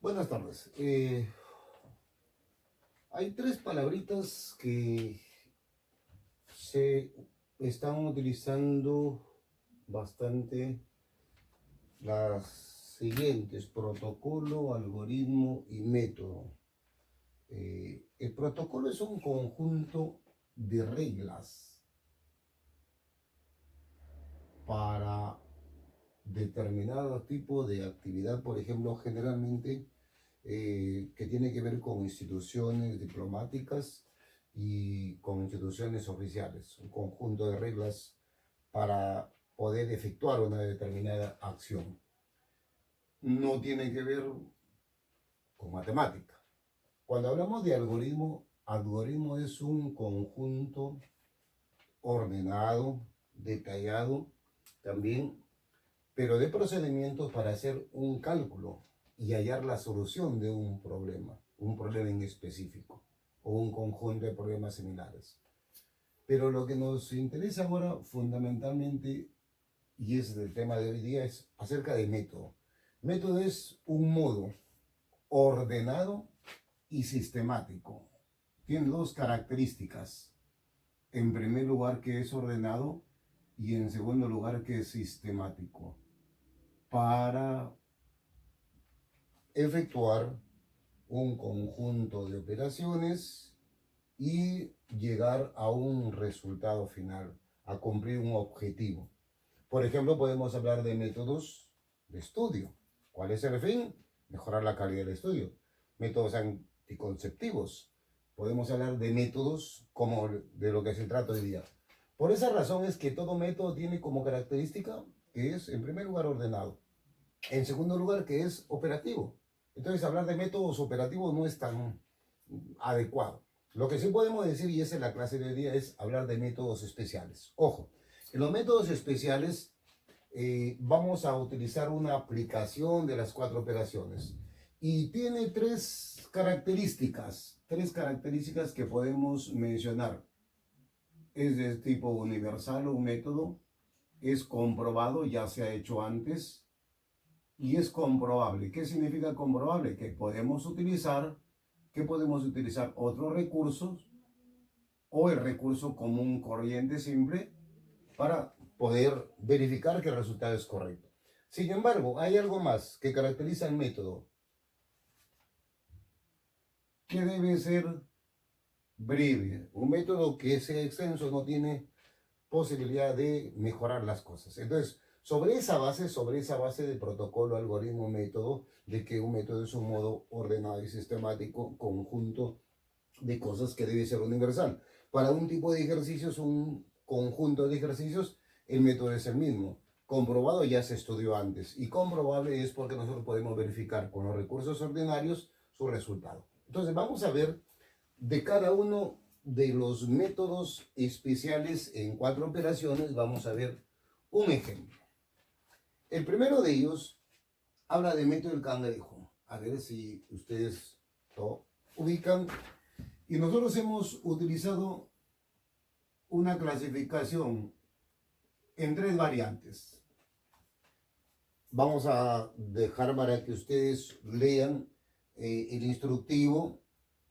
Buenas tardes. Hay tres palabritas que se están utilizando bastante, las siguientes: protocolo, algoritmo y método. El protocolo es un conjunto de reglas para determinado tipo de actividad, por ejemplo, generalmente que tiene que ver con instituciones diplomáticas y con instituciones oficiales, un conjunto de reglas para poder efectuar una determinada acción. No tiene que ver con matemática. Cuando hablamos de algoritmo, algoritmo es un conjunto ordenado, detallado también, pero de procedimientos para hacer un cálculo y hallar la solución de un problema en específico o un conjunto de problemas similares. Pero lo que nos interesa ahora fundamentalmente, y es el tema de hoy día, es acerca de método. Método es un modo ordenado y sistemático. Tiene dos características. En primer lugar, que es ordenado, y en segundo lugar, que es sistemático, para efectuar un conjunto de operaciones y llegar a un resultado final, a cumplir un objetivo. Por ejemplo, podemos hablar de métodos de estudio. ¿Cuál es el fin? Mejorar la calidad del estudio. Métodos anticonceptivos. Podemos hablar de métodos como de lo que se trata hoy día. Por esa razón es que todo método tiene como característica que es, en primer lugar, ordenado. En segundo lugar, que es operativo. Entonces, hablar de métodos operativos no es tan adecuado. Lo que sí podemos decir, y esa es la clase de hoy día, es hablar de métodos especiales. Ojo, en los métodos especiales vamos a utilizar una aplicación de las 4 operaciones. Y tiene tres características que podemos mencionar. Es de tipo universal un método, es comprobado, ya se ha hecho antes, y es comprobable. ¿Qué significa comprobable? Que podemos utilizar otros recursos o el recurso común corriente simple para poder verificar que el resultado es correcto. Sin embargo, hay algo más que caracteriza el método, que debe ser breve. Un método que sea extenso no tiene posibilidad de mejorar las cosas. Entonces, sobre esa base de protocolo, algoritmo, método, de que un método es un modo ordenado y sistemático, conjunto de cosas que debe ser universal. Para un tipo de ejercicios, un conjunto de ejercicios, el método es el mismo. Comprobado ya se estudió antes, y comprobable es porque nosotros podemos verificar con los recursos ordinarios su resultado. Entonces vamos a ver de cada uno de los métodos especiales en 4 operaciones. Vamos a ver un ejemplo. El primero de ellos habla de método del cangrejo. A ver si ustedes lo ubican. Y nosotros hemos utilizado una clasificación en 3 variantes. Vamos a dejar para que ustedes lean el instructivo.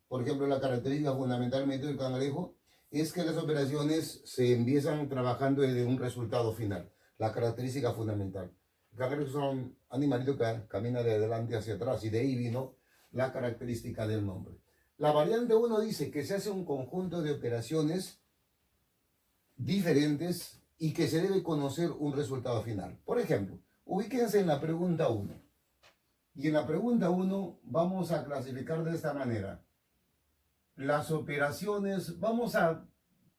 Por ejemplo, la característica fundamentalmente del cangrejo es que las operaciones se empiezan trabajando desde un resultado final. La característica fundamental. El cangrejo es un animalito que camina de adelante hacia atrás, y de ahí vino la característica del nombre. La variante 1 dice que se hace un conjunto de operaciones diferentes y que se debe conocer un resultado final. Por ejemplo, ubíquense en la pregunta 1. Y en la pregunta 1 vamos a clasificar de esta manera. Las operaciones, vamos a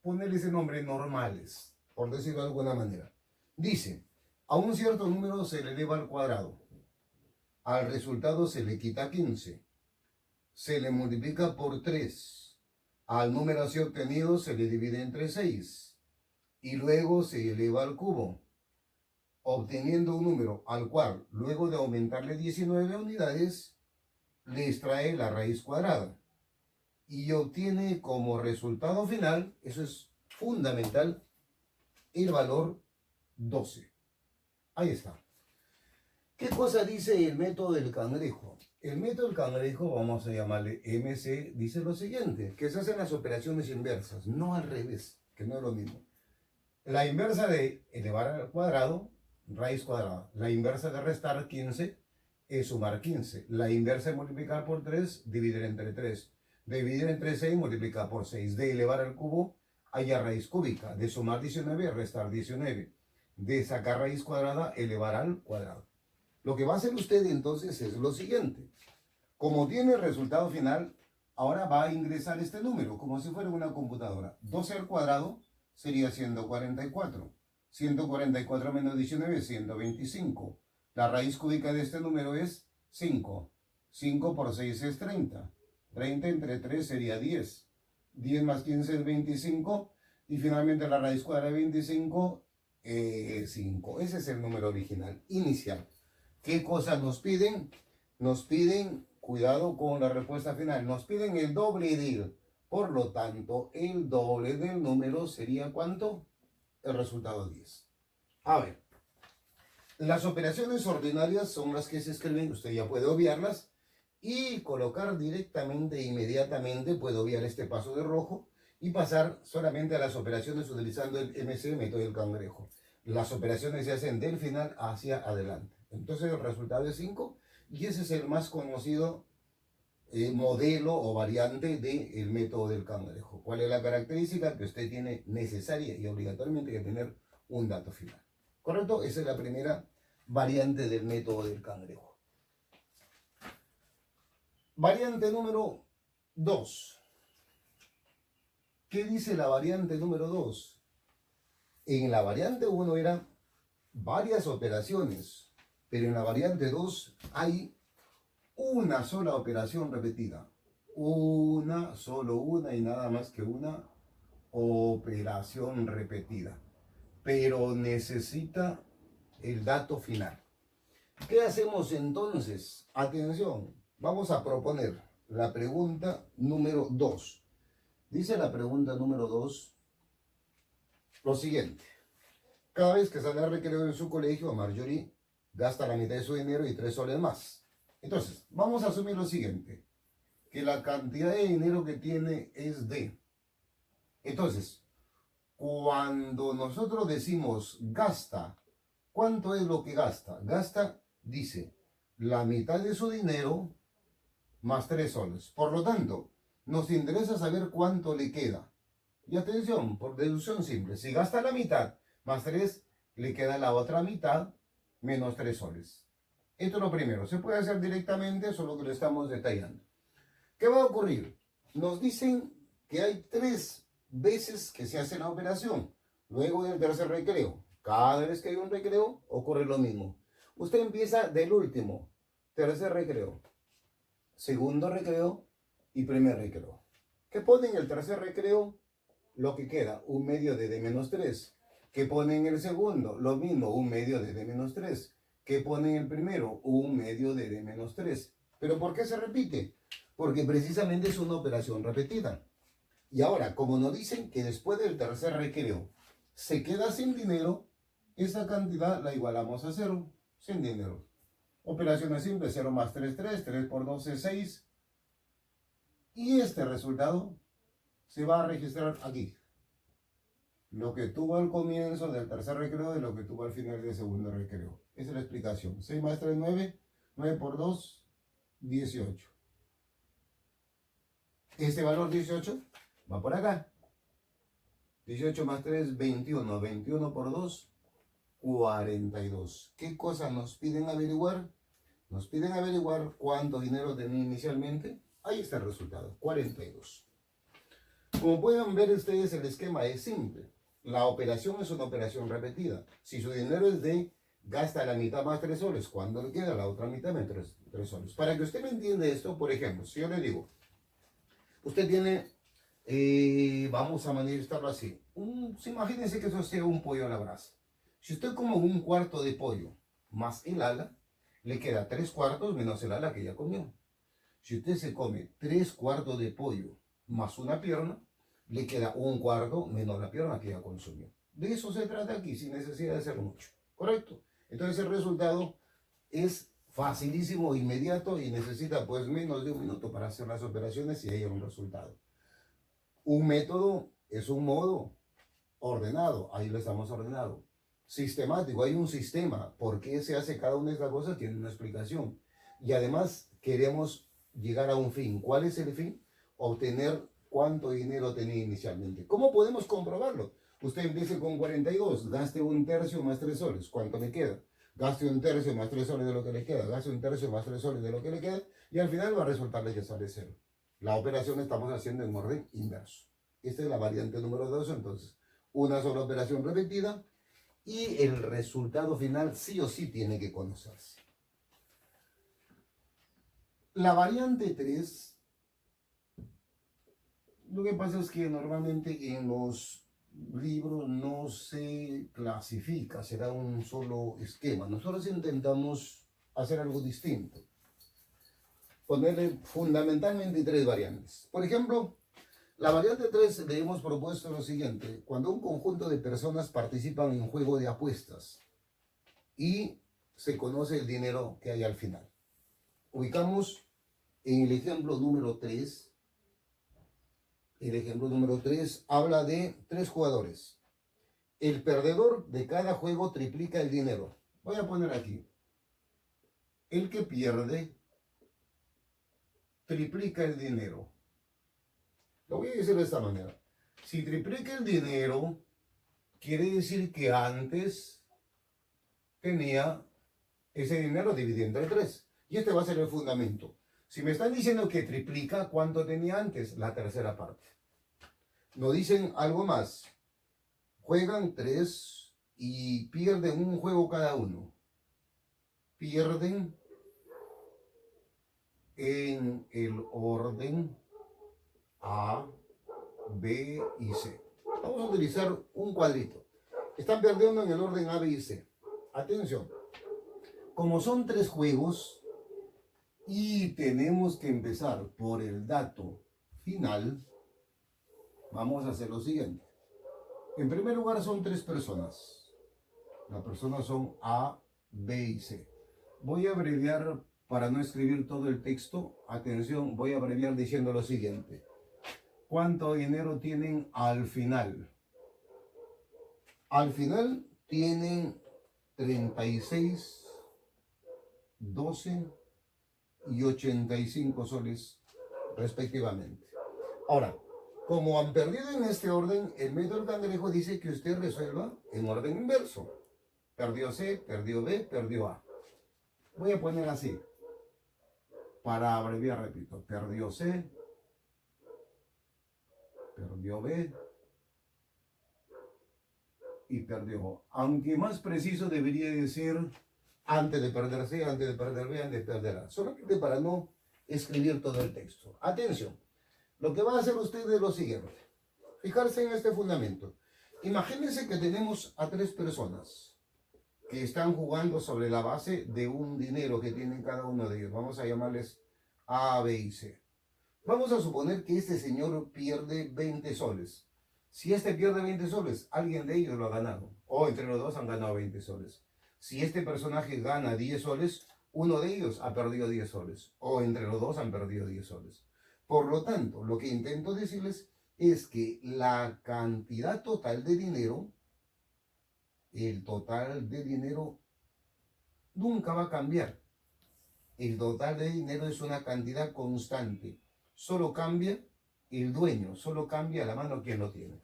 ponerle ese nombre, normales, por decirlo de alguna manera. Dice, a un cierto número se le eleva al cuadrado. Al resultado se le quita 15. Se le multiplica por 3. Al número así obtenido se le divide entre 6. Y luego se eleva al cubo, obteniendo un número al cual, luego de aumentarle 19 unidades, le extrae la raíz cuadrada. Y obtiene como resultado final, eso es fundamental, el valor 12. Ahí está. ¿Qué cosa dice el método del cangrejo? El método del cangrejo, vamos a llamarle MC, dice lo siguiente, que se hacen las operaciones inversas, no al revés, que no es lo mismo. La inversa de elevar al cuadrado, raíz cuadrada. La inversa de restar 15 es sumar 15. La inversa de multiplicar por 3, dividir entre 3. Dividir entre 6, multiplicar por 6. De elevar al cubo, hallar raíz cúbica. De sumar 19, restar 19. De sacar raíz cuadrada, elevar al cuadrado. Lo que va a hacer usted entonces es lo siguiente. Como tiene el resultado final, ahora va a ingresar este número, como si fuera una computadora. 12 al cuadrado sería 144. 144 menos 19 es 125. La raíz cúbica de este número es 5. 5 por 6 es 30. 30 entre 3 sería 10. 10 más 15 es 25. Y finalmente la raíz cuadrada de 25 es 5. Ese es el número original, inicial. ¿Qué cosas nos piden? Nos piden, cuidado con la respuesta final, nos piden el doble de él. Por lo tanto, el doble del número sería ¿cuánto? El resultado 10. A ver, las operaciones ordinarias son las que se escriben, usted ya puede obviarlas, y colocar directamente, inmediatamente, puede obviar este paso de rojo, y pasar solamente a las operaciones utilizando el MC, método del cangrejo. Las operaciones se hacen del final hacia adelante. Entonces el resultado es 5, y ese es el más conocido modelo o variante del método del cangrejo. ¿Cuál es la característica? Que usted tiene necesaria y obligatoriamente que tener un dato final. ¿Correcto? Esa es la primera variante del método del cangrejo. Variante número 2. ¿Qué dice la variante número 2? En la variante 1 eran varias operaciones, pero en la variante 2 hay una sola operación repetida. Solo una y nada más que una operación repetida. Pero necesita el dato final. ¿Qué hacemos entonces? Atención, vamos a proponer la pregunta número 2. Dice la pregunta número 2 lo siguiente. Cada vez que sale a recreo en su colegio, Marjorie gasta la mitad de su dinero y 3 soles más. Entonces, vamos a asumir lo siguiente, que la cantidad de dinero que tiene es D. Entonces, cuando nosotros decimos gasta, ¿cuánto es lo que gasta? Gasta, dice, la mitad de su dinero más 3 soles. Por lo tanto, nos interesa saber cuánto le queda. Y atención, por deducción simple, si gasta la mitad más 3, le queda la otra mitad menos 3 soles. Esto es lo primero. Se puede hacer directamente, solo que lo estamos detallando. ¿Qué va a ocurrir? Nos dicen que hay 3 veces que se hace la operación. Luego del tercer recreo. Cada vez que hay un recreo, ocurre lo mismo. Usted empieza del último. Tercer recreo. Segundo recreo y primer recreo. ¿Qué pone en el tercer recreo? Lo que queda, un medio de D menos 3. ¿Qué pone en el segundo? Lo mismo, un medio de D menos 3. ¿Qué pone en el primero? Un medio de D menos 3. ¿Pero por qué se repite? Porque precisamente es una operación repetida. Y ahora, como nos dicen que después del tercer recreo se queda sin dinero, esa cantidad la igualamos a 0, sin dinero. Operaciones simples, 0 más 3, 3, 3 por 12, 6. Y este resultado se va a registrar aquí. Lo que tuvo al comienzo del tercer recreo y lo que tuvo al final del segundo recreo. Esa es la explicación. 6 más 3, 9. 9 por 2, 18. Este valor 18 va por acá. 18 más 3, 21. 21 por 2, 42. ¿Qué cosas nos piden averiguar? Nos piden averiguar cuánto dinero tenía inicialmente. Ahí está el resultado, 42. Como pueden ver ustedes, el esquema es simple. La operación es una operación repetida. Si su dinero es D, gasta la mitad más 3 soles. ¿Cuándo le queda la otra mitad menos 3 soles? Para que usted me entienda esto, por ejemplo, si yo le digo, usted tiene, vamos a manifestarlo así. Imagínense que eso sea un pollo a la brasa. Si usted come un cuarto de pollo más el ala, le queda 3 cuartos menos el ala que ya comió. Si usted se come 3 cuartos de pollo más una pierna, le queda un cuarto menos la pierna que ya consumió. De eso se trata aquí, sin necesidad de hacer mucho. ¿Correcto? Entonces el resultado es facilísimo, inmediato y necesita pues menos de un minuto para hacer las operaciones y hay un resultado. Un método es un modo ordenado, ahí lo estamos ordenado. Sistemático, hay un sistema. ¿Por qué se hace cada una de estas cosas? Tiene una explicación. Y además queremos llegar a un fin. ¿Cuál es el fin? Obtener cuánto dinero tenía inicialmente. ¿Cómo podemos comprobarlo? Usted empiece con 42, gaste un tercio más 3 soles. ¿Cuánto le queda? Gaste un tercio más 3 soles de lo que le queda. Gaste un tercio más 3 soles de lo que le queda. Y al final va a resultarle que sale cero. La operación estamos haciendo en orden inverso. Esta es la variante número 2. Entonces, una sola operación repetida y el resultado final sí o sí tiene que conocerse. La variante 3, lo que pasa es que normalmente en los libros no se clasifica, será un solo esquema. Nosotros intentamos hacer algo distinto, ponerle fundamentalmente 3 variantes. Por ejemplo, la variante 3 le hemos propuesto lo siguiente: cuando un conjunto de personas participan en un juego de apuestas y se conoce el dinero que hay al final. Ubicamos en el ejemplo número 3. El ejemplo número 3 habla de 3 jugadores. El perdedor de cada juego triplica el dinero. Voy a poner aquí: el que pierde triplica el dinero. Lo voy a decir de esta manera: si triplica el dinero, quiere decir que antes tenía ese dinero dividido entre 3. Y este va a ser el fundamento. Si me están diciendo que triplica, ¿cuánto tenía antes? La tercera parte. Nos dicen algo más. Juegan 3 y pierden un juego cada uno. Pierden en el orden A, B y C. Vamos a utilizar un cuadrito. Están perdiendo en el orden A, B y C. Atención. Como son 3 juegos y tenemos que empezar por el dato final, vamos a hacer lo siguiente. En primer lugar son 3 personas. Las personas son A, B y C. Voy a abreviar para no escribir todo el texto. Atención, voy a abreviar diciendo lo siguiente. ¿Cuánto dinero tienen al final? Al final tienen 36, 12 y 85 soles respectivamente. Ahora, como han perdido en este orden, el método del cangrejo dice que usted resuelva en orden inverso. Perdió C, perdió B, perdió A. Voy a poner así. Para abreviar, repito. Perdió C, perdió B y perdió A. Aunque más preciso debería decir antes de perder C, antes de perder B, antes de perder A. Solamente para no escribir todo el texto. Atención. Lo que va a hacer usted es lo siguiente. Fijarse en este fundamento. Imagínense que tenemos a 3 personas que están jugando sobre la base de un dinero que tienen cada uno de ellos. Vamos a llamarles A, B y C. Vamos a suponer que este señor pierde 20 soles. Si este pierde 20 soles, alguien de ellos lo ha ganado. O entre los dos han ganado 20 soles. Si este personaje gana 10 soles, uno de ellos ha perdido 10 soles. O entre los dos han perdido 10 soles. Por lo tanto, lo que intento decirles es que la cantidad total de dinero, el total de dinero nunca va a cambiar. El total de dinero es una cantidad constante. Solo cambia el dueño, solo cambia la mano quien lo tiene.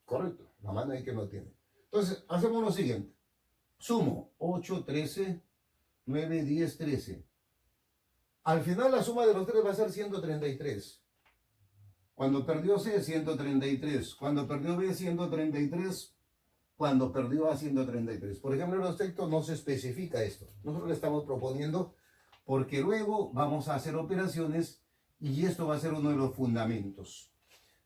Correcto, la mano de quien lo tiene. Entonces, hacemos lo siguiente. Sumo 8, 13, 9, 10, 13. Al final la suma de los 3 va a ser 133. Cuando perdió C, 133. Cuando perdió B, 133. Cuando perdió A, 133. Por ejemplo, en los textos no se especifica esto. Nosotros le estamos proponiendo porque luego vamos a hacer operaciones y esto va a ser uno de los fundamentos.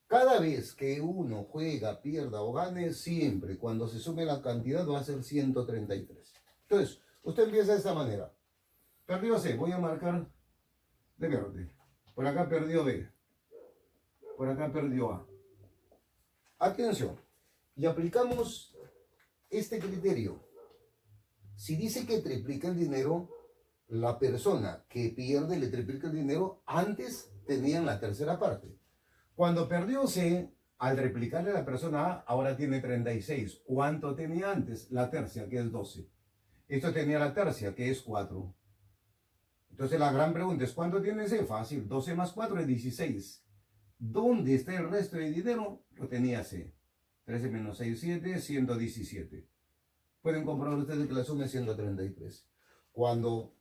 Cada vez que uno juega, pierda o gane, siempre cuando se sume la cantidad va a ser 133. Entonces, usted empieza de esta manera. Perdió C, voy a marcar de verde. Por acá perdió B. Por acá perdió A. Atención. Y aplicamos este criterio. Si dice que triplica el dinero, la persona que pierde le triplica el dinero, antes tenían la tercera parte. Cuando perdió C, al replicarle a la persona A, ahora tiene 36. ¿Cuánto tenía antes? La tercia, que es 12. Esto tenía la tercia, que es 4. Entonces la gran pregunta es, ¿cuánto tiene C? Fácil, 12 más 4 es 16. ¿Dónde está el resto de dinero? Lo tenía C. 13 menos 6, 7, 117. Pueden comprobar ustedes que la suma es 133. Cuando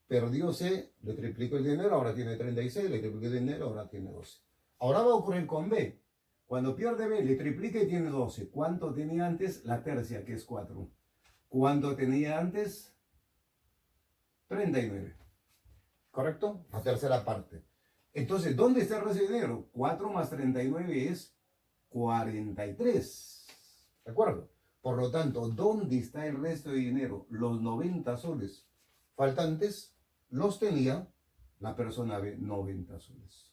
perdió C, le triplicó el dinero, ahora tiene 36, le triplicó el dinero, ahora tiene 12. Ahora va a ocurrir con B. Cuando pierde B, le triplica y tiene 12. ¿Cuánto tenía antes? La tercia, que es 4. ¿Cuánto tenía antes? 39. ¿Correcto? La tercera parte. Entonces, ¿dónde está el resto de dinero? 4 más 39 es 43. ¿De acuerdo? Por lo tanto, ¿dónde está el resto de dinero? Los 90 soles faltantes los tenía la persona B, 90 soles.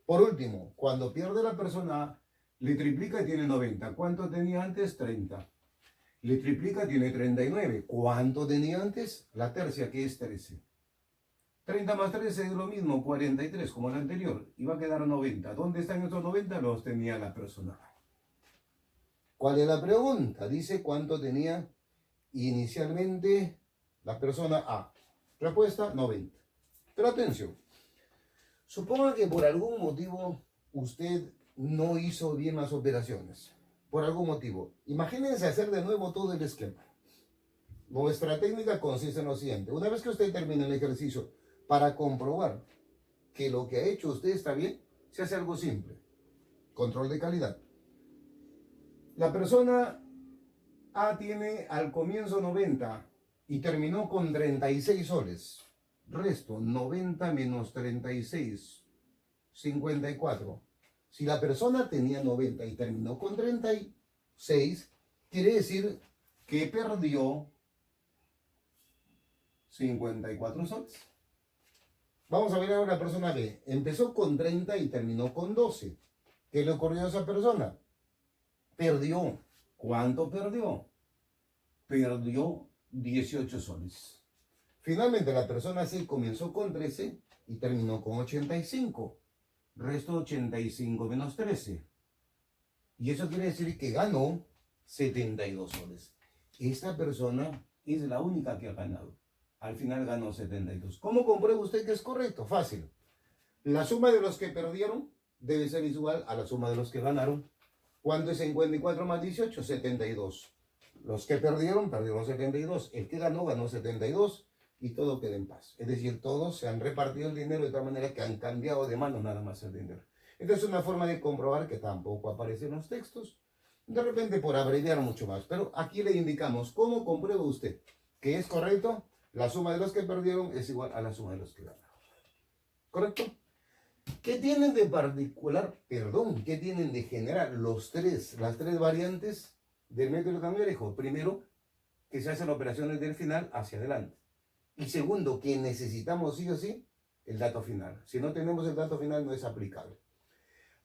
Por último, cuando pierde la persona A, le triplica y tiene 90. ¿Cuánto tenía antes? 30. Le triplica, tiene 39. ¿Cuánto tenía antes? La tercia, que es 13. 30 más 13 es lo mismo, 43, como el anterior. Y va a quedar 90. ¿Dónde están esos 90? Los tenía la persona A. ¿Cuál es la pregunta? Dice cuánto tenía inicialmente la persona A. Respuesta, 90. Pero atención, suponga que por algún motivo usted no hizo bien las operaciones. Por algún motivo. Imagínense hacer de nuevo todo el esquema. Nuestra técnica consiste en lo siguiente. Una vez que usted termine el ejercicio, para comprobar que lo que ha hecho usted está bien, se hace algo simple. Control de calidad. La persona A tiene al comienzo 90 y terminó con 36 soles. Resto, 90 menos 36, 54. Si la persona tenía 90 y terminó con 36, quiere decir que perdió 54 soles. Vamos a ver ahora la persona B. Empezó con 30 y terminó con 12. ¿Qué le ocurrió a esa persona? Perdió. ¿Cuánto perdió? Perdió 18 soles. Finalmente la persona C comenzó con 13 y terminó con 85. Resto 85 menos 13. Y eso quiere decir que ganó 72 soles. Esta persona es la única que ha ganado. Al final ganó 72. ¿Cómo comprueba usted que es correcto? Fácil. La suma de los que perdieron debe ser igual a la suma de los que ganaron. ¿Cuánto es 54 más 18? 72. Los que perdieron, perdieron 72. El que ganó, ganó 72. Y todo queda en paz. Es decir, todos se han repartido el dinero de tal manera que han cambiado de mano nada más el dinero. Esta es una forma de comprobar que tampoco aparece en los textos. De repente por abreviar mucho más. Pero aquí le indicamos cómo comprueba usted que es correcto. La suma de los que perdieron es igual a la suma de los que ganaron. ¿Correcto? ¿Qué tienen de particular, qué tienen de general las tres variantes del método cangrejo? Primero, que se hacen operaciones del final hacia adelante. Y segundo, que necesitamos sí o sí el dato final. Si no tenemos el dato final no es aplicable.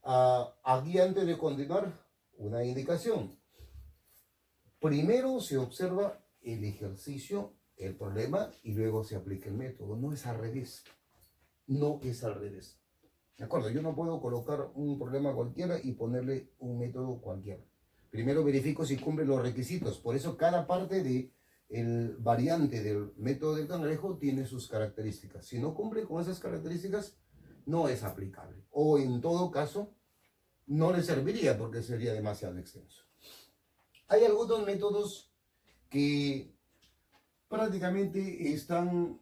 Aquí antes de continuar, una indicación. Primero se observa el ejercicio, el problema y luego se aplica el método. No es al revés. No es al revés. ¿De acuerdo? Yo no puedo colocar un problema cualquiera y ponerle un método cualquiera. Primero verifico si cumple los requisitos. Por eso cada parte de el variante del método del cangrejo tiene sus características. Si no cumple con esas características, no es aplicable. O en todo caso, no le serviría porque sería demasiado extenso. Hay algunos métodos que prácticamente están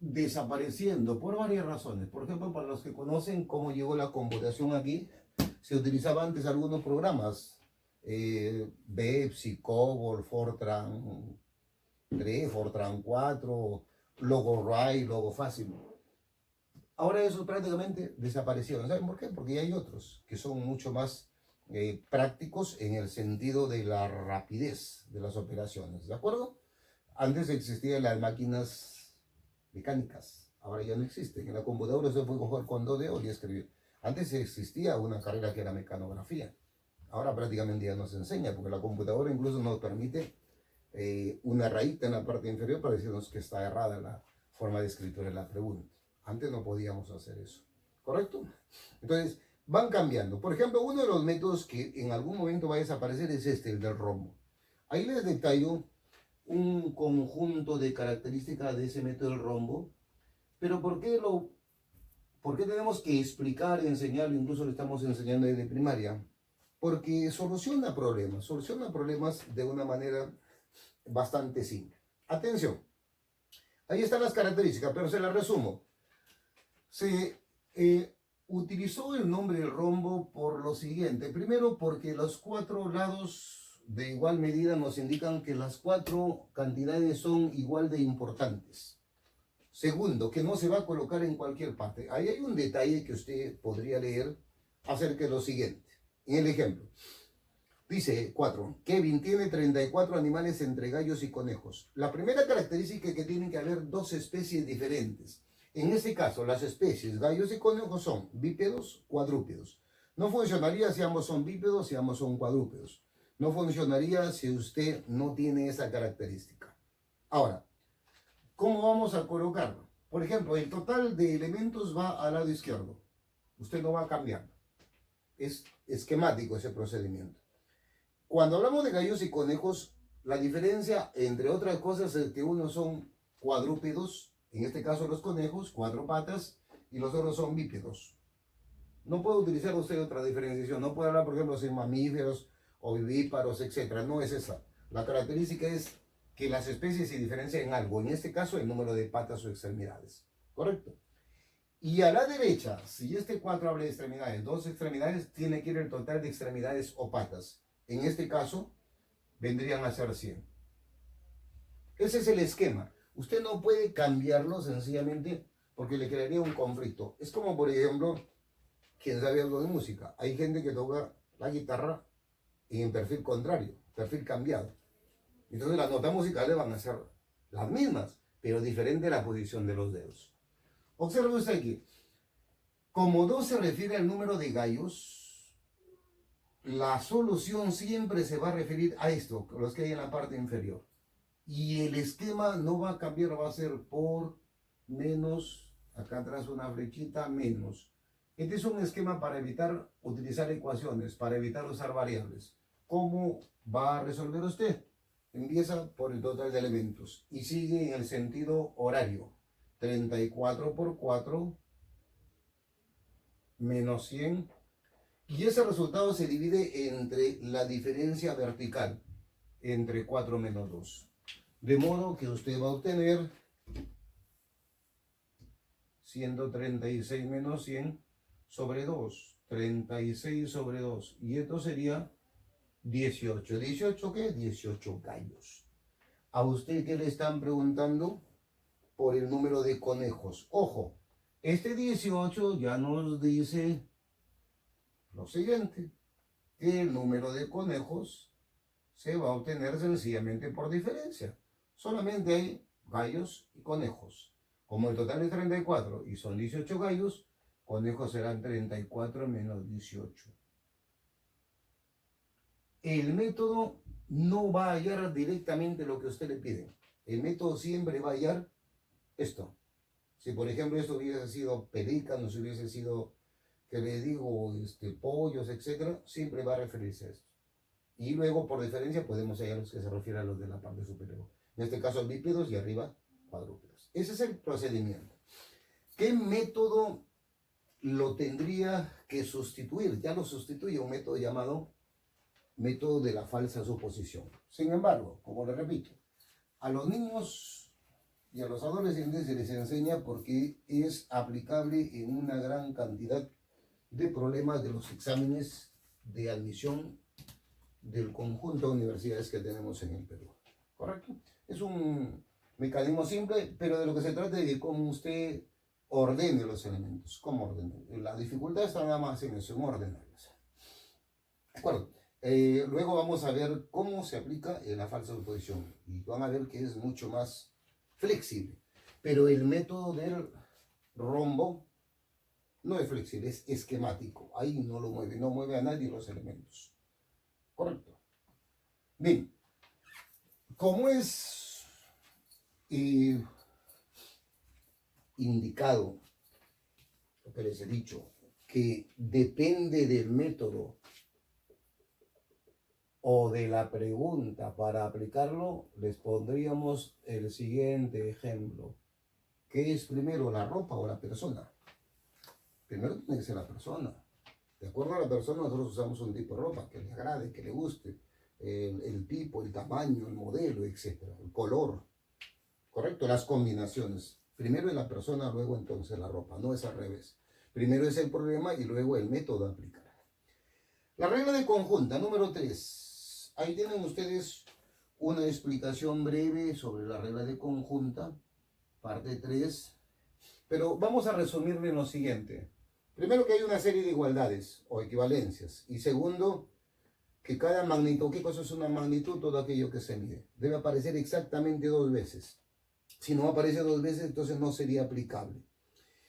desapareciendo por varias razones. Por ejemplo, para los que conocen cómo llegó la computación aquí, se utilizaban antes algunos programas. Bepsi, COBOL, Fortran 3, Fortran 4, Logoray, Logofácil. Ahora esos prácticamente desaparecieron. ¿Saben por qué? Porque ya hay otros que son mucho más prácticos en el sentido de la rapidez de las operaciones. ¿De acuerdo? Antes existían las máquinas mecánicas, ahora ya no existen. En la computadora se puede coger con dos dedos y escribir. Antes existía una carrera que era mecanografía. Ahora prácticamente ya no se enseña, porque la computadora incluso nos permite una rayita en la parte inferior para decirnos que está errada la forma de escritura de la pregunta. Antes no podíamos hacer eso, ¿correcto? Entonces, van cambiando. Por ejemplo, uno de los métodos que en algún momento va a desaparecer es este, el del rombo. Ahí les detallo un conjunto de características de ese método del rombo, pero ¿por qué tenemos que explicar y enseñarlo? Incluso lo estamos enseñando desde primaria. Porque soluciona problemas de una manera bastante simple. Atención, ahí están las características, pero se las resumo. Se utilizó el nombre del rombo por lo siguiente. Primero, porque los cuatro lados de igual medida nos indican que las cuatro cantidades son igual de importantes. Segundo, que no se va a colocar en cualquier parte. Ahí hay un detalle que usted podría leer acerca de lo siguiente. En el ejemplo, dice 4. Kevin tiene 34 animales entre gallos y conejos. La primera característica es que tienen que haber dos especies diferentes. En este caso, las especies gallos y conejos son bípedos, cuadrúpedos. No funcionaría si ambos son bípedos, si ambos son cuadrúpedos. No funcionaría si usted no tiene esa característica. Ahora, ¿cómo vamos a colocarlo? Por ejemplo, el total de elementos va al lado izquierdo. Usted no va a cambiar. Es esquemático ese procedimiento. Cuando hablamos de gallos y conejos, la diferencia, entre otras cosas, es que unos son cuadrúpedos, en este caso los conejos, 4 patas, y los otros son bípedos. No puede utilizar usted otra diferenciación. No puede hablar, por ejemplo, de mamíferos o vivíparos, etc. No es esa. La característica es que las especies se diferencian en algo. En este caso, el número de patas o extremidades. ¿Correcto? Y a la derecha, si este 4 habla de extremidades, 2 extremidades, tiene que ir el total de extremidades o patas. En este caso, vendrían a ser 100. Ese es el esquema. Usted no puede cambiarlo sencillamente porque le crearía un conflicto. Es como, por ejemplo, quien sabe algo de música. Hay gente que toca la guitarra en perfil contrario, perfil cambiado. Entonces las notas musicales van a ser las mismas, pero diferente la posición de los dedos. Observe usted aquí, como 2 se refiere al número de gallos, la solución siempre se va a referir a esto, los que hay en la parte inferior. Y el esquema no va a cambiar, va a ser por menos, acá atrás una flechita, menos. Este es un esquema para evitar utilizar ecuaciones, para evitar usar variables. ¿Cómo va a resolver usted? Empieza por el total de elementos y sigue en el sentido horario. 34 por 4 menos 100. Y ese resultado se divide entre la diferencia vertical, entre 4 menos 2. De modo que usted va a obtener 136 menos 100 sobre 2. 36 sobre 2. Y esto sería 18. ¿18 qué? 18 gallos. ¿A usted qué le están preguntando? Por el número de conejos. Ojo, este 18 ya nos dice lo siguiente, que el número de conejos se va a obtener sencillamente por diferencia. Solamente hay gallos y conejos. Como el total es 34 y son 18 gallos, conejos serán 34 menos 18. El método no va a hallar directamente lo que usted le pide. El método siempre va a hallar esto. Si por ejemplo esto hubiese sido pelícanos, hubiese sido, que le digo, pollos, etcétera, siempre va a referirse a esto. Y luego por diferencia podemos hallar los que se refieren a los de la parte superior. En este caso bípedos y arriba cuadrúpedos. Ese es el procedimiento. ¿Qué método lo tendría que sustituir? Ya lo sustituye un método llamado método de la falsa suposición. Sin embargo, como le repito, a los niños y a los adolescentes se les enseña porque es aplicable en una gran cantidad de problemas de los exámenes de admisión del conjunto de universidades que tenemos en el Perú. ¿Correcto? Es un mecanismo simple, pero de lo que se trata es de cómo usted ordene los elementos. ¿Cómo ordene? La dificultad está nada más en eso, en ordenarlos. ¿De acuerdo? Luego vamos a ver cómo se aplica la falsa suposición y van a ver que es mucho más flexible, pero el método del rombo no es flexible, es esquemático. Ahí no lo mueve, no mueve a nadie los elementos. Correcto. Bien, Como es indicado, lo que les he dicho, que depende del método o de la pregunta para aplicarlo, les pondríamos el siguiente ejemplo. ¿Qué es primero, la ropa o la persona? Primero tiene que ser la persona. De acuerdo a la persona, nosotros usamos un tipo de ropa que le agrade, que le guste. El tipo, el tamaño, el modelo, etcétera, el color. ¿Correcto? Las combinaciones. Primero es la persona, luego entonces la ropa. No es al revés. Primero es el problema y luego el método a aplicar. La regla de conjunta, número 3. Ahí tienen ustedes una explicación breve sobre la regla de conjunta, parte 3. Pero vamos a resumirle lo siguiente. Primero, que hay una serie de igualdades o equivalencias. Y segundo, que cada magnitud, ¿qué cosa es una magnitud? Todo aquello que se mide. Debe aparecer exactamente 2 veces. Si no aparece 2 veces, entonces no sería aplicable.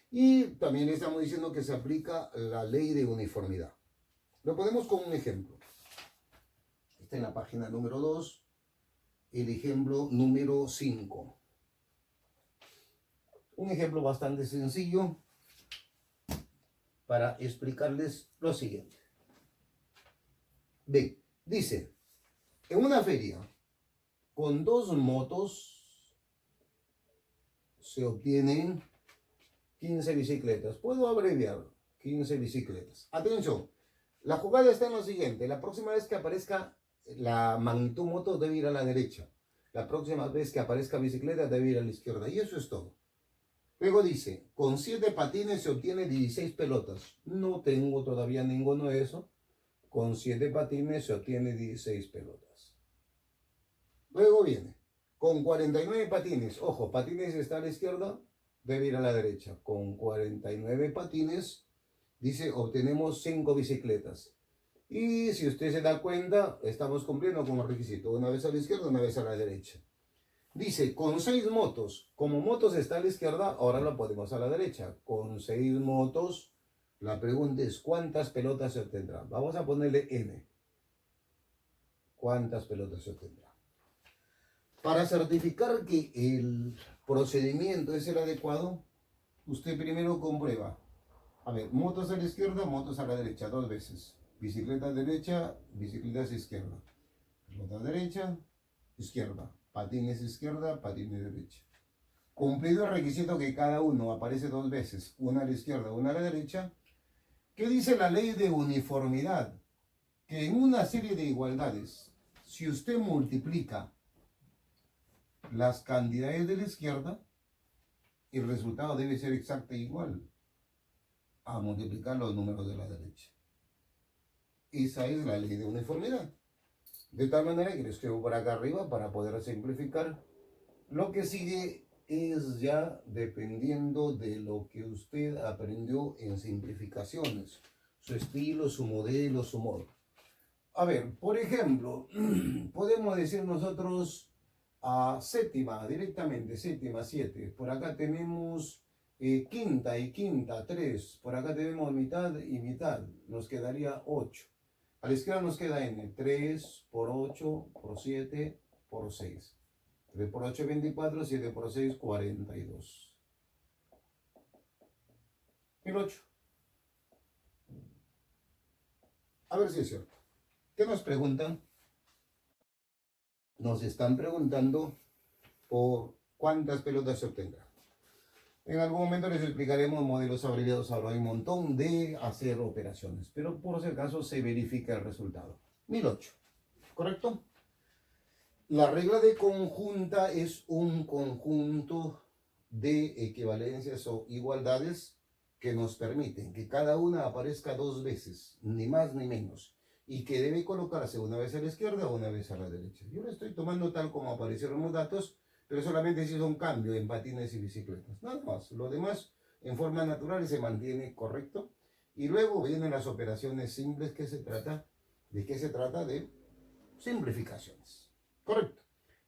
Y también estamos diciendo que se aplica la ley de uniformidad. Lo ponemos con un ejemplo. Está en la página número 2, el ejemplo número 5. Un ejemplo bastante sencillo para explicarles lo siguiente. B. Dice, en una feria con 2 motos se obtienen 15 bicicletas. Puedo abreviar, 15 bicicletas. Atención, la jugada está en lo siguiente. La próxima vez que aparezca la magnitud moto debe ir a la derecha. La próxima vez que aparezca bicicleta debe ir a la izquierda. Y eso es todo. Luego dice, con 7 patines se obtiene 16 pelotas. No tengo todavía ninguno de eso. Con 7 patines se obtiene 16 pelotas. Luego viene, con 49 patines. Ojo, patines está a la izquierda, debe ir a la derecha. Con 49 patines, dice, obtenemos 5 bicicletas. Y si usted se da cuenta, estamos cumpliendo con el requisito. Una vez a la izquierda, una vez a la derecha. Dice, con 6 motos. Como motos está a la izquierda, ahora lo podemos a la derecha. Con 6 motos, la pregunta es, ¿cuántas pelotas se obtendrán? Vamos a ponerle N. ¿Cuántas pelotas se obtendrán? Para certificar que el procedimiento es el adecuado, usted primero comprueba. A ver, motos a la izquierda, motos a la derecha, 2 veces. Bicicleta derecha, bicicletas izquierda. Pelota derecha, izquierda. Patines izquierda, patines derecha. Cumplido el requisito que cada uno aparece 2 veces, una a la izquierda, una a la derecha. ¿Qué dice la ley de uniformidad? Que en una serie de igualdades, si usted multiplica las cantidades de la izquierda, el resultado debe ser exacto e igual a multiplicar los números de la derecha. Esa es la ley de uniformidad. De tal manera que lo escribo por acá arriba para poder simplificar. Lo que sigue es ya dependiendo de lo que usted aprendió en simplificaciones. Su estilo, su modelo, su modo. A ver, por ejemplo, podemos decir nosotros a séptima, directamente, séptima, 7. Por acá tenemos quinta y quinta, 3. Por acá tenemos mitad y mitad. Nos quedaría 8. A la izquierda nos queda n. 3 por 8 por 7 por 6. 3 por 8, 24. 7 por 6, 42. 1008. A ver si es cierto. ¿Qué nos preguntan? Nos están preguntando por cuántas pelotas se obtendrán. En algún momento les explicaremos modelos abreviados. Ahora hay un montón de hacer operaciones, pero por si acaso se verifica el resultado. 1008, ¿correcto? La regla de conjunta es un conjunto de equivalencias o igualdades que nos permiten que cada una aparezca 2 veces, ni más ni menos, y que debe colocarse una vez a la izquierda o una vez a la derecha. Yo lo estoy tomando tal como aparecieron los datos, pero solamente se hizo un cambio en patines y bicicletas. Nada más. Lo demás, en forma natural, se mantiene correcto. Y luego vienen las operaciones simples que se trata. ¿De qué se trata? De simplificaciones. Correcto.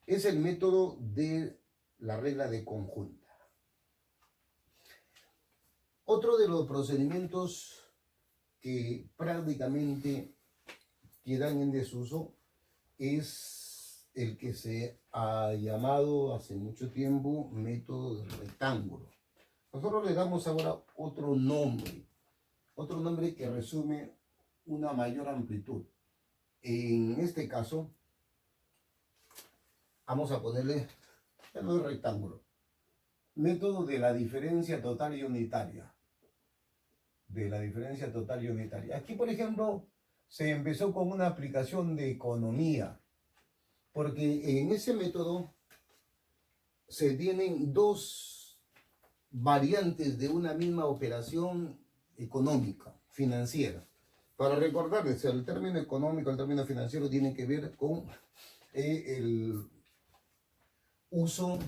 Es el método de la regla de conjunta. Otro de los procedimientos que prácticamente quedan en desuso es el que se ha llamado hace mucho tiempo método del rectángulo. Nosotros le damos ahora otro nombre que resume una mayor amplitud. En este caso, vamos a ponerle el rectángulo. Método de la diferencia total y unitaria. De la diferencia total y unitaria. Aquí, por ejemplo, se empezó con una aplicación de economía, porque en ese método se tienen dos variantes de una misma operación económica, financiera. Para recordarles, el término económico, el término financiero tiene que ver con el uso,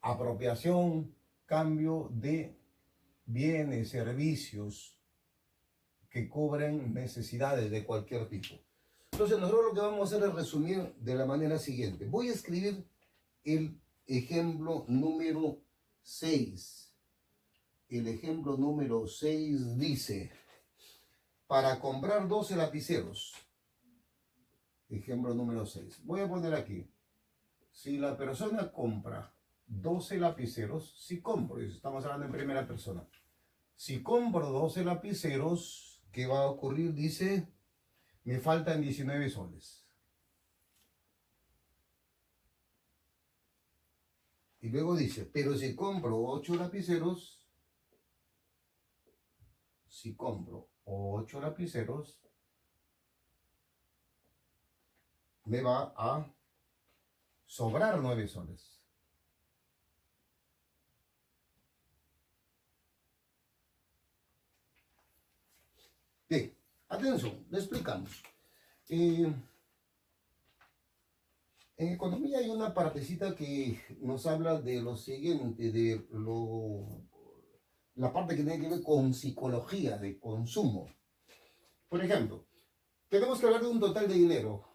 apropiación, cambio de bienes, servicios que cubren necesidades de cualquier tipo. Entonces nosotros lo que vamos a hacer es resumir de la manera siguiente. Voy a escribir el ejemplo número 6. El ejemplo número 6 dice, para comprar 12 lapiceros. Ejemplo número 6. Voy a poner aquí, si la persona compra 12 lapiceros, si compro, estamos hablando en primera persona, si compro 12 lapiceros, ¿qué va a ocurrir? Dice, me faltan 19 soles. Y luego dice, pero si compro 8 lapiceros, si compro 8 lapiceros, me va a sobrar 9 soles. Bien, atención, le explicamos. En economía hay una partecita que nos habla de lo siguiente, la parte que tiene que ver con psicología de consumo. Por ejemplo, tenemos que hablar de un total de dinero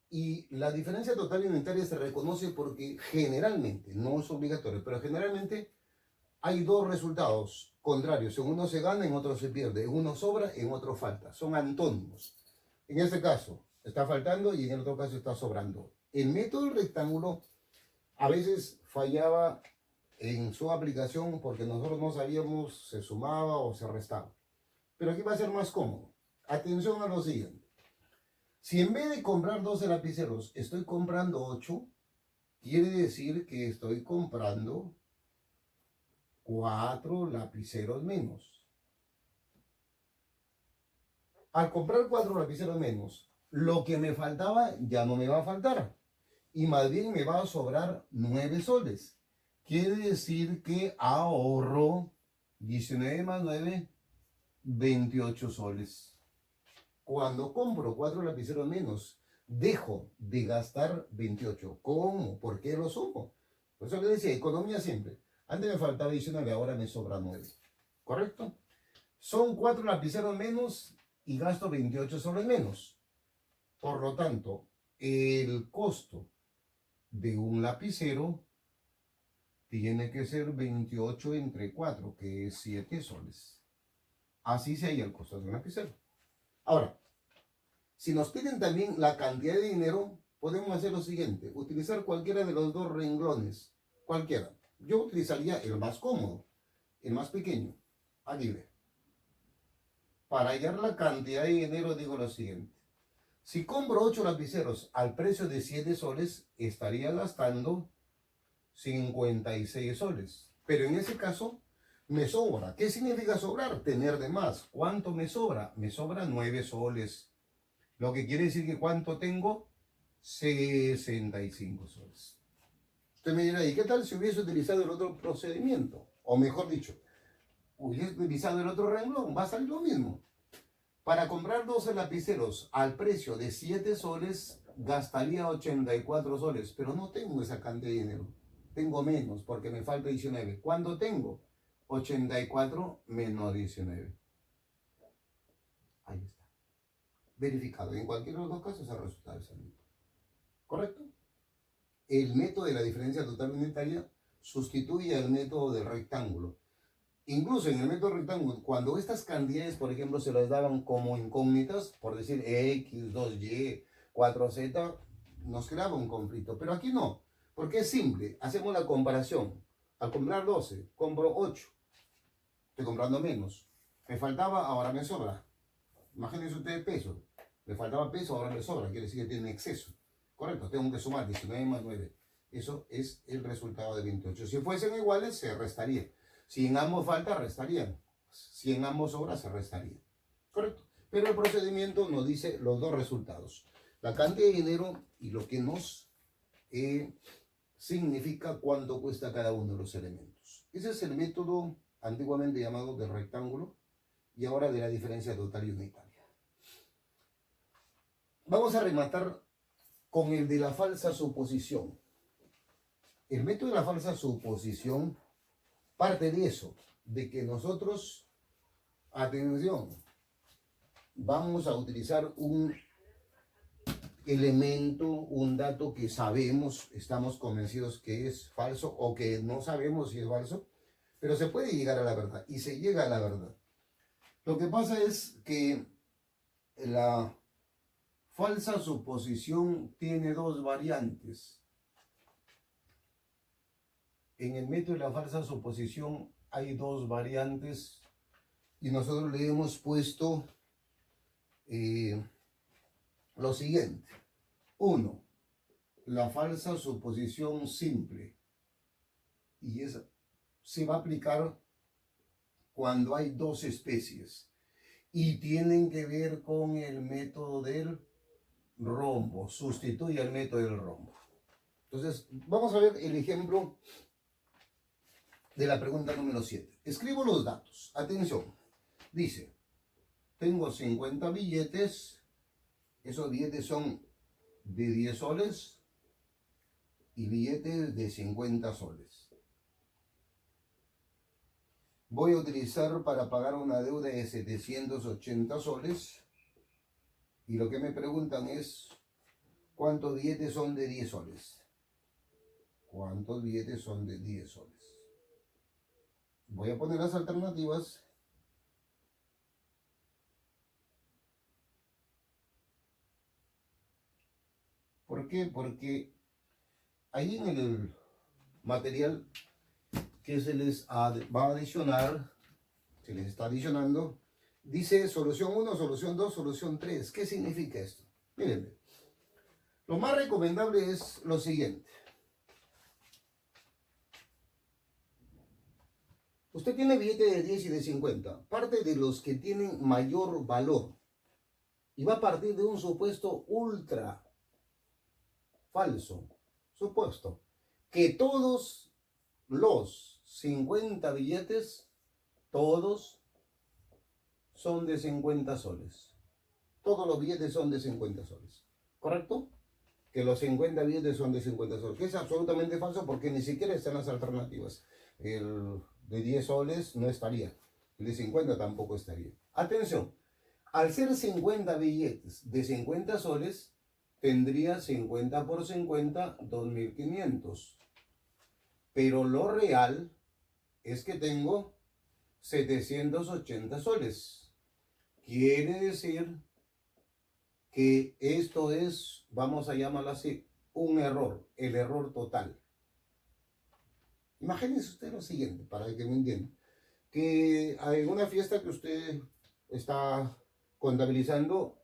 y la diferencia total y unitaria se reconoce porque generalmente, no es obligatorio, pero generalmente hay dos resultados contrarios. En uno se gana, en otro se pierde. En uno sobra, en otro falta. Son antónimos. En este caso está faltando y en el otro caso está sobrando. El método del rectángulo a veces fallaba en su aplicación porque nosotros no sabíamos si se sumaba o se restaba. Pero aquí va a ser más cómodo. Atención a lo siguiente. Si en vez de comprar 12 lapiceros estoy comprando 8, quiere decir que estoy comprando 4 lapiceros menos. Al comprar 4 lapiceros menos, lo que me faltaba ya no me va a faltar. Y más bien me va a sobrar 9 soles. Quiere decir que ahorro 19 más 9, 28 soles. Cuando compro 4 lapiceros menos, dejo de gastar 28. ¿Cómo? ¿Por qué lo sumo? Por eso le decía, economía siempre. Antes me faltaba 19, ahora me sobra 9. ¿Correcto? Son 4 lapiceros menos y gasto 28 soles menos. Por lo tanto, el costo de un lapicero tiene que ser 28 entre 4, que es 7 soles. Así se halla el costo de un lapicero. Ahora, si nos piden también la cantidad de dinero, podemos hacer lo siguiente, utilizar cualquiera de los dos renglones, cualquiera. Yo utilizaría el más cómodo, el más pequeño, aquí ve. Para hallar la cantidad de dinero digo lo siguiente. Si compro 8 lapiceros al precio de 7 soles, estaría gastando 56 soles. Pero en ese caso, me sobra. ¿Qué significa sobrar? Tener de más. ¿Cuánto me sobra? Me sobra 9 soles. Lo que quiere decir que ¿cuánto tengo? 65 soles. Usted me dirá, ¿y qué tal si hubiese utilizado el otro procedimiento? O mejor dicho, hubiese utilizado el otro renglón, va a salir lo mismo. Para comprar 12 lapiceros al precio de 7 soles, gastaría 84 soles, pero no tengo esa cantidad de dinero. Tengo menos porque me falta 19. ¿Cuánto tengo? 84 menos 19. Ahí está. Verificado. En cualquiera de los dos casos el resultado es el mismo. ¿Correcto? El método de la diferencia total unitaria sustituye al método del rectángulo. Incluso en el método rectángulo, cuando estas cantidades, por ejemplo, se las daban como incógnitas, por decir X, 2Y, 4Z, nos creaba un conflicto. Pero aquí no, porque es simple. Hacemos la comparación. Al comprar 12, compro 8. Estoy comprando menos. Me faltaba, ahora me sobra. Imagínense ustedes peso. Me faltaba peso, ahora me sobra. Quiere decir que tiene exceso. Correcto, tengo que sumar 19 más 9. Eso es el resultado de 28. Si fuesen iguales, se restaría. Si en ambos falta, restarían. Si en ambos sobra, se restaría. Correcto. Pero el procedimiento nos dice los dos resultados. La cantidad de dinero y lo que nos significa cuánto cuesta cada uno de los elementos. Ese es el método antiguamente llamado de rectángulo y ahora de la diferencia total y unitaria. Vamos a rematar con el de la falsa suposición. El método de la falsa suposición parte de eso, de que nosotros, atención, vamos a utilizar un elemento, un dato que sabemos, estamos convencidos que es falso o que no sabemos si es falso, pero se puede llegar a la verdad y se llega a la verdad. Lo que pasa es que la falsa suposición tiene dos variantes. En el método de la falsa suposición hay dos variantes y nosotros le hemos puesto lo siguiente. Uno, la falsa suposición simple. Y esa se va a aplicar cuando hay dos especies y tienen que ver con el método del rombo. Sustituye el método del rombo. Entonces, vamos a ver el ejemplo de la pregunta número 7. Escribo los datos. Atención. Dice, tengo 50 billetes. Esos billetes son de 10 soles y billetes de 50 soles. Voy a utilizar para pagar una deuda de 780 soles. Y lo que me preguntan es, ¿cuántos billetes son de 10 soles? ¿Cuántos billetes son de 10 soles? Voy a poner las alternativas. ¿Por qué? Porque ahí en el material que se les va a adicionar, se les está adicionando, dice solución 1, solución 2, solución 3. ¿Qué significa esto? Miren, lo más recomendable es lo siguiente. Usted tiene billetes de 10 y de 50. Parte de los que tienen mayor valor. Y va a partir de un supuesto ultra falso. Supuesto que todos los 50 billetes, todos son de 50 soles. Todos los billetes son de 50 soles. ¿Correcto? Que los 50 billetes son de 50 soles. Que es absolutamente falso porque ni siquiera están las alternativas. El de 10 soles no estaría. El de 50 tampoco estaría. Atención. Al ser 50 billetes de 50 soles, tendría 50 por 50, 2.500. Pero lo real es que tengo 780 soles. Quiere decir que esto es, vamos a llamarlo así, un error, el error total. Imagínense usted lo siguiente, para que me entienda, que hay una fiesta que usted está contabilizando,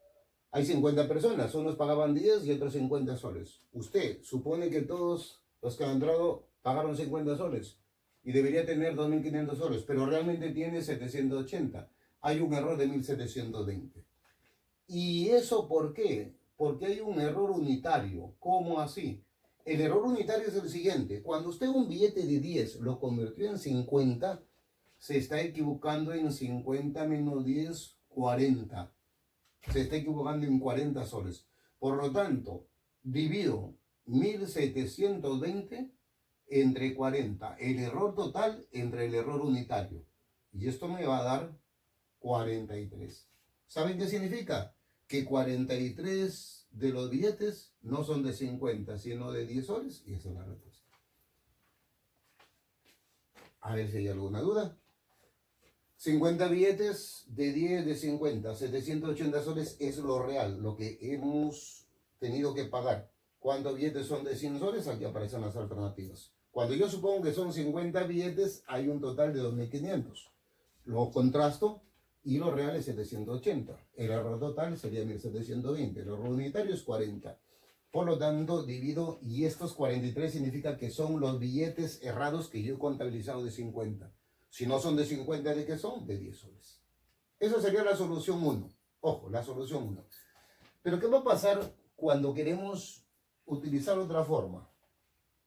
hay 50 personas, unos pagaban 10 y otros 50 soles. Usted supone que todos los que han entrado pagaron 50 soles y debería tener 2.500 soles, pero realmente tiene 780. Hay un error de 1.720. ¿Y eso por qué? Porque hay un error unitario. ¿Cómo así? El error unitario es el siguiente. Cuando usted un billete de 10 lo convirtió en 50, se está equivocando en 50 menos 10, 40. Se está equivocando en 40 soles. Por lo tanto, divido 1.720 entre 40. El error total entre el error unitario. Y esto me va a dar 43. ¿Saben qué significa? Que 43 de los billetes no son de 50, sino de 10 soles. Y esa es la respuesta. A ver si hay alguna duda. 50 billetes de 10, de 50, 780 soles es lo real, lo que hemos tenido que pagar. ¿Cuántos billetes son de 100 soles? Aquí aparecen las alternativas. Cuando yo supongo que son 50 billetes, hay un total de 2.500. Lo contrasto y lo real es 780. El error total sería 1.720. El error unitario es 40. Por lo tanto, divido y estos 43 significa que son los billetes errados que yo he contabilizado de 50. Si no son de 50, ¿de qué son? De 10 soles. Eso sería la solución 1. Ojo, la solución 1. Pero ¿qué va a pasar cuando queremos utilizar otra forma?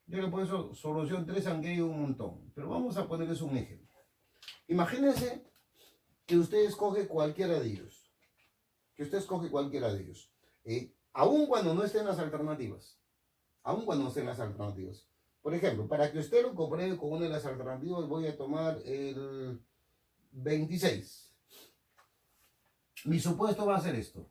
Yo le pongo solución 3, aunque hay un montón. Pero vamos a ponerles un ejemplo. Imagínense que usted escoge cualquiera de ellos. Aun cuando no estén las alternativas. Por ejemplo, para que usted lo compruebe con una de las alternativas, voy a tomar el 26. Mi supuesto va a ser esto.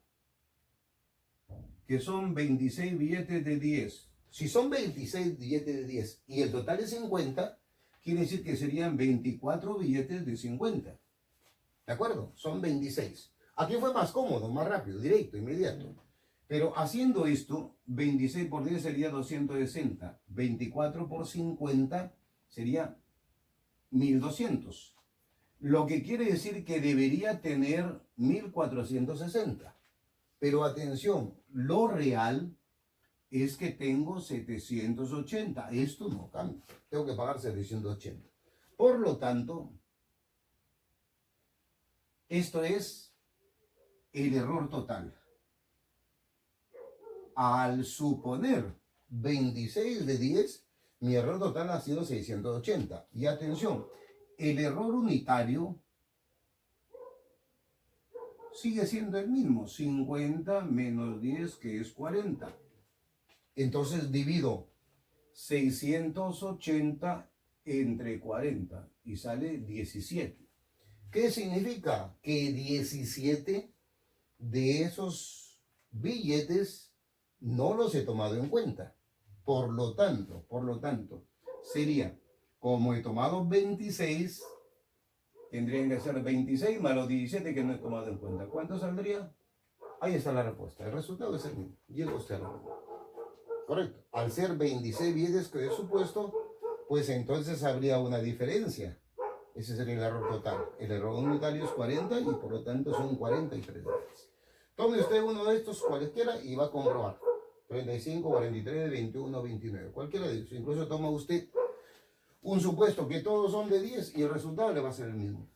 Que son 26 billetes de 10. Si son 26 billetes de 10 y el total es 50, quiere decir que serían 24 billetes de 50. ¿De acuerdo? Son 26. Aquí fue más cómodo, más rápido, directo, inmediato. Pero haciendo esto, 26 por 10 sería 260. 24 por 50 sería 1200. Lo que quiere decir que debería tener 1460. Pero atención, lo real es que tengo 780. Esto no cambia. Tengo que pagar 780. Por lo tanto, esto es el error total. Al suponer 26 de 10, mi error total ha sido 680. Y atención, el error unitario sigue siendo el mismo, 50 menos 10, que es 40. Entonces divido 680 entre 40 y sale 17. ¿Qué significa? Que 17 de esos billetes no los he tomado en cuenta. Por lo tanto, sería, como he tomado 26, tendrían que ser 26 más los 17 que no he tomado en cuenta. ¿Cuánto saldría? Ahí está la respuesta. El resultado es el mismo. Llega usted a la respuesta. Correcto. Al ser 26 billetes que he supuesto, pues entonces habría una diferencia. Ese sería el error total. El error unitario es 40 y por lo tanto son 43 billetes. Tome usted uno de estos, cualquiera, y va a comprobar. 35, 43, 21, 29. Cualquiera de ellos. Incluso toma usted un supuesto que todos son de 10 y el resultado le va a ser el mismo.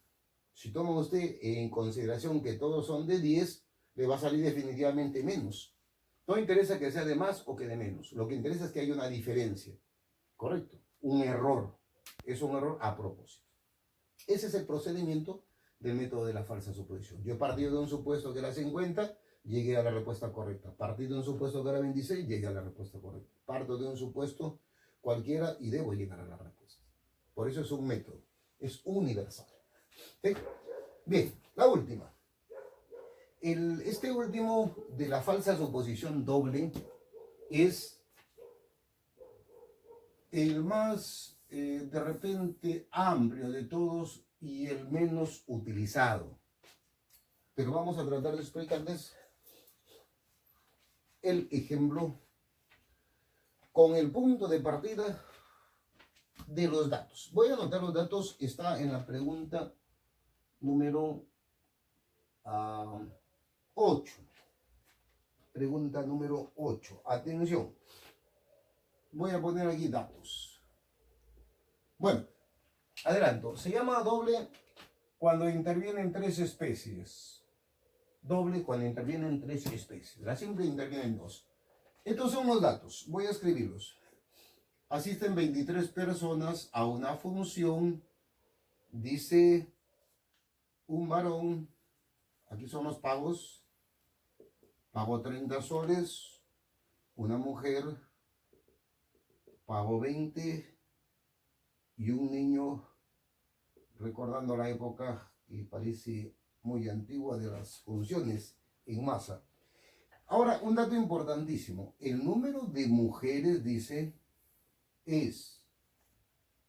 Si toma usted en consideración que todos son de 10, le va a salir definitivamente menos. No interesa que sea de más o que de menos. Lo que interesa es que haya una diferencia. ¿Correcto? Un error. Es un error a propósito. Ese es el procedimiento del método de la falsa suposición. Yo partí de un supuesto que era 50, llegué a la respuesta correcta. Partí de un supuesto que era 26, llegué a la respuesta correcta. Parto de un supuesto cualquiera y debo llegar a la respuesta. Por eso es un método. Es universal. ¿Sí? Bien, la última. Este último de la falsa suposición doble es el más de repente amplio de todos y el menos utilizado. Pero vamos a tratar de explicarles el ejemplo con el punto de partida de los datos. Voy a anotar los datos, está en la pregunta número 8. Pregunta número 8. Atención. Voy a poner aquí datos. Bueno, adelanto. Se llama doble cuando intervienen 3 especies. Doble cuando intervienen 3 especies. La simple intervienen 2. Estos son los datos. Voy a escribirlos. Asisten 23 personas a una función. Dice un varón. Aquí son los pagos. Pagó 30 soles. Una mujer pagó 20. Y un niño, recordando la época que parece muy antigua de las funciones en masa. Ahora, un dato importantísimo. El número de mujeres, dice, es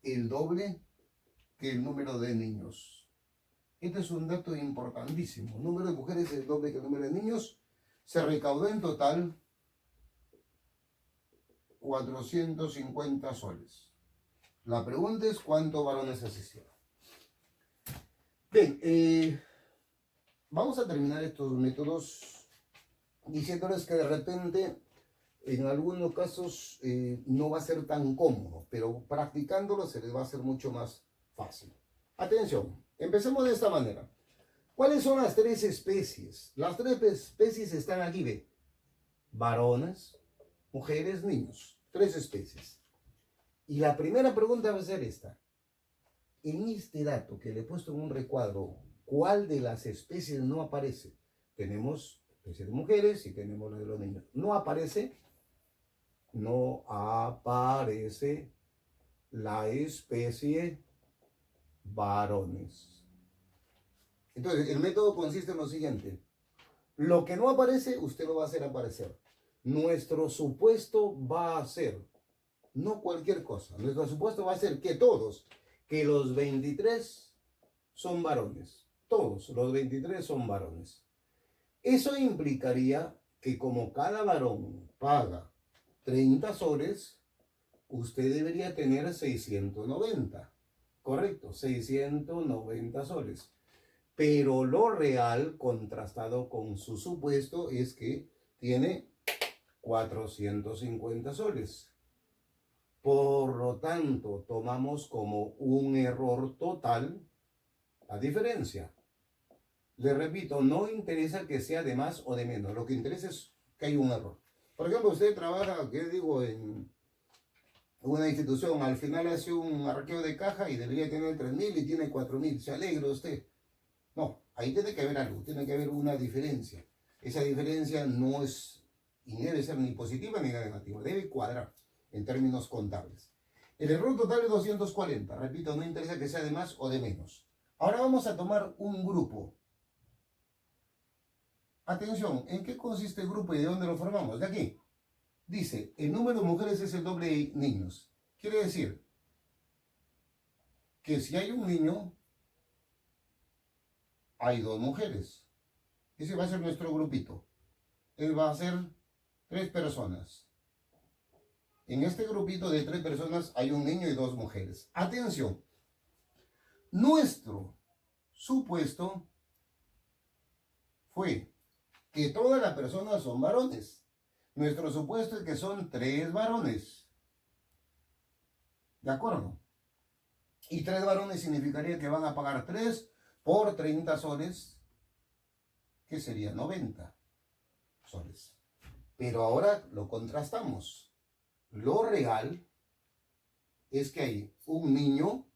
el doble que el número de niños. Este es un dato importantísimo. El número de mujeres es el doble que el número de niños. Se recaudó en total 450 soles. La pregunta es cuántos varones asistieron. Bien, vamos a terminar estos métodos diciéndoles que de repente en algunos casos no va a ser tan cómodo, pero practicándolo se les va a hacer mucho más fácil. Atención, empecemos de esta manera. ¿Cuáles son las tres especies? Las tres especies están aquí, ve. Varones, mujeres, niños. Tres especies. Y la primera pregunta va a ser esta. En este dato que le he puesto en un recuadro, ¿cuál de las especies no aparece? Tenemos especies de mujeres y tenemos la de los niños. No aparece la especie varones. Entonces, el método consiste en lo siguiente. Lo que no aparece, usted lo va a hacer aparecer. Nuestro supuesto va a ser, no cualquier cosa, nuestro supuesto va a ser que todos, que los 23 son varones. Todos los 23 son varones. Eso implicaría que como cada varón paga 30 soles, usted debería tener 690. Correcto, 690 soles. Pero lo real, contrastado con su supuesto, es que tiene 450 soles. Por lo tanto, tomamos como un error total la diferencia. Le repito, no interesa que sea de más o de menos. Lo que interesa es que hay un error. Por ejemplo, usted trabaja, ¿qué digo?, en una institución. Al final hace un arqueo de caja y debería tener 3.000 y tiene 4.000. ¿Se alegra usted? No, ahí tiene que haber algo, tiene que haber una diferencia. Esa diferencia no es y debe ser ni positiva ni negativa, debe cuadrar en términos contables. El error total es 240, repito, no interesa que sea de más o de menos. Ahora vamos a tomar un grupo. Atención, ¿en qué consiste el grupo y de dónde lo formamos? De aquí. Dice, el número de mujeres es el doble de niños. Quiere decir que si hay un niño, hay dos mujeres. Ese va a ser nuestro grupito. Él va a ser 3 personas. En este grupito de 3 personas hay un niño y 2 mujeres. Atención. Nuestro supuesto fue que todas las personas son varones. Nuestro supuesto es que son 3 varones. ¿De acuerdo? Y 3 varones significaría que van a pagar 3 por 30 soles, que sería 90 soles. Pero ahora lo contrastamos. Lo real es que hay un niño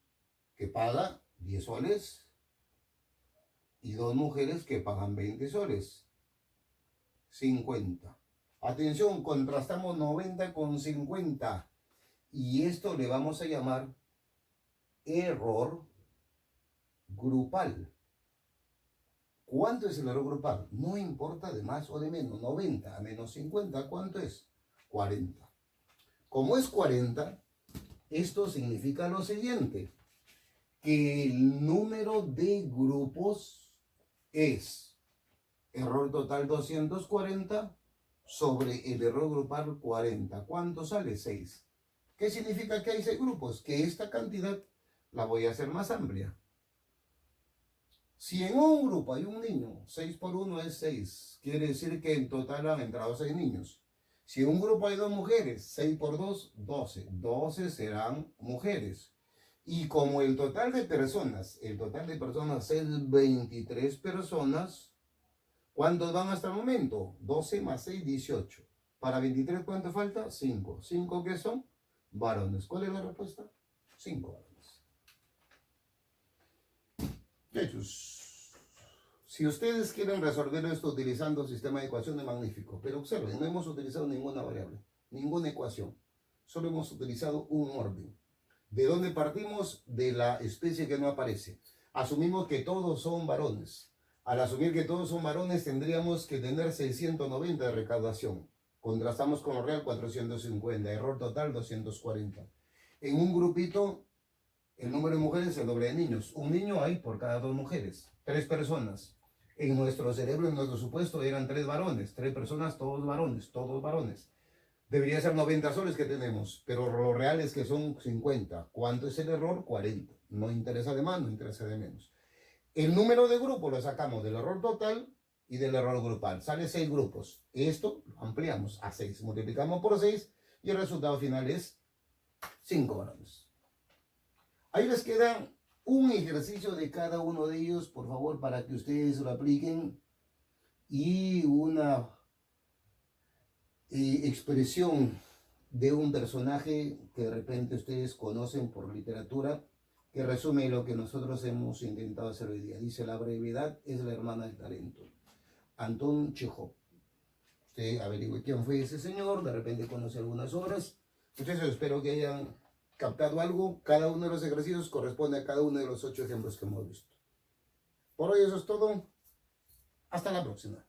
que paga 10 soles y 2 mujeres que pagan 20 soles. 50. Atención, contrastamos 90 con 50. Y esto le vamos a llamar error grupal. ¿Cuánto es el error grupal? No importa de más o de menos. 90 a menos 50, ¿cuánto es? 40. Como es 40, esto significa lo siguiente, que el número de grupos es error total 240 sobre el error grupal 40. ¿Cuánto sale? 6. ¿Qué significa que hay 6 grupos? Que esta cantidad la voy a hacer más amplia. Si en un grupo hay un niño, 6 por 1 es 6. Quiere decir que en total han entrado 6 niños. Si en un grupo hay 2 mujeres, 6 por 2, 12. 12 serán mujeres. Y como el total de personas es 23 personas, ¿cuántos van hasta el momento? 12 más 6, 18. Para 23, ¿cuánto falta? 5. ¿5 qué son? Varones. ¿Cuál es la respuesta? 5 varones. Hechos. Si ustedes quieren resolver esto utilizando el sistema de ecuaciones, magnífico. Pero observen, no hemos utilizado ninguna variable, ninguna ecuación. Solo hemos utilizado un orden. ¿De dónde partimos? De la especie que no aparece. Asumimos que todos son varones. Al asumir que todos son varones, tendríamos que tener 690 de recaudación. Contrastamos con lo real, 450. Error total, 240. En un grupito, el número de mujeres es el doble de niños. Un niño hay por cada 2 mujeres. 3 personas. En nuestro cerebro, en nuestro supuesto, eran 3 varones. 3 personas, todos varones, todos varones. Debería ser 90 soles que tenemos, pero lo real es que son 50. ¿Cuánto es el error? 40. No interesa de más, no interesa de menos. El número de grupos lo sacamos del error total y del error grupal. Sale 6 grupos. Esto lo ampliamos a 6. Multiplicamos por 6 y el resultado final es 5 varones. Ahí les queda un ejercicio de cada uno de ellos, por favor, para que ustedes lo apliquen. Y una expresión de un personaje que de repente ustedes conocen por literatura, que resume lo que nosotros hemos intentado hacer hoy día. Dice: la brevedad es la hermana del talento. Anton Chekhov. Usted averigüe quién fue ese señor, de repente conoce algunas obras. Entonces espero que hayan captado algo. Cada uno de los ejercicios corresponde a cada uno de los 8 ejemplos que hemos visto. Por hoy eso es todo. Hasta la próxima.